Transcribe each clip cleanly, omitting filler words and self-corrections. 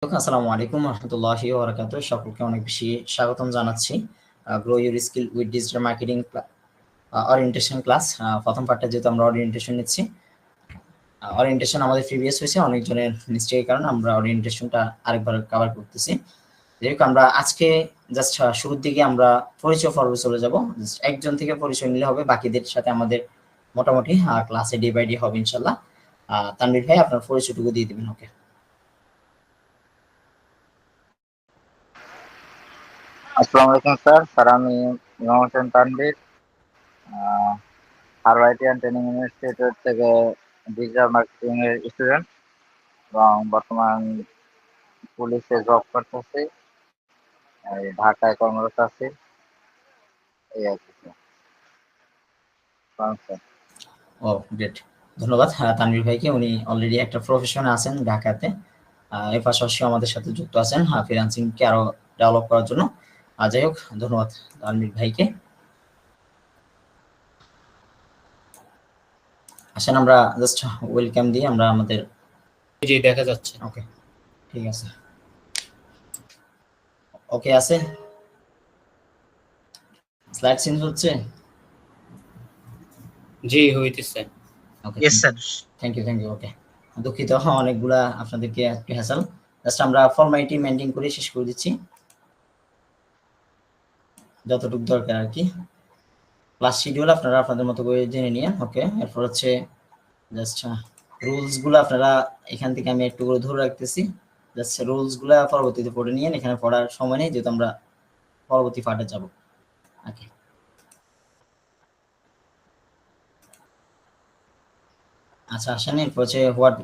আসসালামু আলাইকুম রহমতুল্লাহি ওয়া বারাকাতুহু। সকলকে অনেক বেশি স্বাগতম জানাচ্ছি grow your skill with digital marketing orientation class. প্রথম পার্টটা যেহেতু আমরা ওরিয়েন্টেশন নিচ্ছি, ওরিয়েন্টেশন আমাদের প্রিভিয়াস হয়েছে অনেকজনের মিস্টেকের কারণে আমরা ওরিয়েন্টেশনটা আরেকবার কভার করতেছি। যেহেতু আমরা আজকে জাস্ট শুরুর দিকে আমরা পরিচয় পর্বে চলে যাব। একজন থেকে পরিচয় নিলে হবে, বাকিদের সাথে আমাদের মোটামুটি ক্লাসে ডে বাই ডে হবে ইনশাল্লাহ। তানভীর ভাই আপনার পরিচয়টুকু দিয়ে দিবেন। ওকে, আসসালামু আলাইকুম স্যার আমি ইমাম হোসেন তানভীর, হারওয়াইটি অ্যান্ড ট্রেনিং ইনস্টিটিউট থেকে ডিজিটাল মার্কেটিং এর স্টুডেন্ট এবং বর্তমান পুলিশে জব করতেছি, ঢাকায় কর্মরত আছি। এই আর কি স্যার। ও গ্রেট, ধন্যবাদ তানভীর ভাইকে। উনি অলরেডি একটা প্রফেশনে আছেন ঢাকাতে, এর পাশাপাশি আমাদের সাথে যুক্ত আছেন ফ্রিল্যান্সিং কে আরো ডেভেলপ করার জন্য। যাই হোক, ধন্যবাদ তানভীর ভাইকে। আসেন আমরা জাস্ট ওয়েলকাম দিয়ে আমরা আমাদের জি দেখা যাচ্ছে। ওকে, ঠিক আছে। ওকে আছে, স্লাইড চেঞ্জ হচ্ছে। জি হইতেছে। Okay, yes sir. Thank you. Okay, দুঃখিত অনেকগুলা আপনাদেরকে একটু হ্যাসেল। জাস্ট আমরা ফর্মালিটি মেনটেন করে শেষ করে দিচ্ছি যতটুকু দরকার আর কি। ক্লাস শিডিউল আপনারা আপনাদের মতো করে জেনে নিয়ে। ওকে, এরপর হচ্ছে জাস্ট রুলস গুলো আপনারা এখান থেকে আমি একটু করে ধরে রাখতেছি। জাস্ট রুলস গুলা পরবর্তীতে পড়ে নিয়ে, এখানে পড়ার সময় নেই যেহেতু আমরা পরবর্তী পার্টে যাব। ওকে, আচ্ছা আসেন, এরপর হচ্ছে what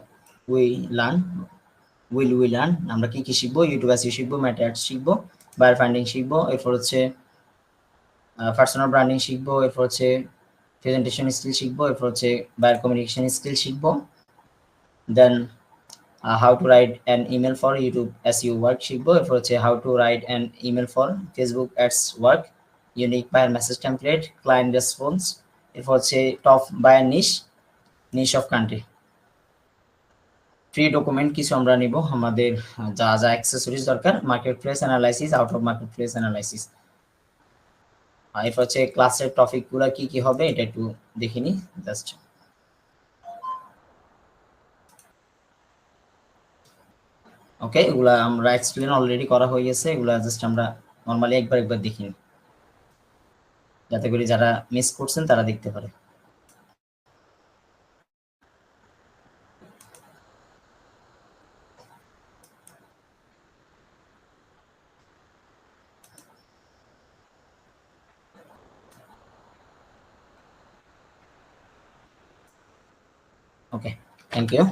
we learn will we learn. আমরা কি কি শিখবো? ইউটিউব এসইও শিখবো, মেটা অ্যাডস শিখবো, বায়ার ফান্ডিং শিখবো, এরপর হচ্ছে পার্সোনাল ব্র্যান্ডিং শিখবো, এরপর হচ্ছে প্রেজেন্টেশন স্কিল শিখবো, এরপর হচ্ছে বায়ার কমিউনিকেশন স্কিল শিখবো। দেন how to write an email for YouTube SEO work শিখবো। এরপর হচ্ছে how to write an email for Facebook ads work, unique buyer message template, client response। এরপর হচ্ছে top buyer niche of country। Free document কিছু আমরা নিব, আমাদের যা যা অ্যাক্সেসরিজ দরকার, market place analysis, out of market place analysis. এরপর হচ্ছে ক্লাসের টপিক গুলা কি কি হবে এটা একটু দেখিনি জাস্ট। ওকে, এগুলা আমরা এক্সপ্লেন অলরেডি করা হয়ে গেছে, এগুলা জাস্ট আমরা নরমালি একবার দেখিনি যাতে করে যারা মিস করছেন তারা দেখতে পারে। ওকে, থ্যাংক ইউ।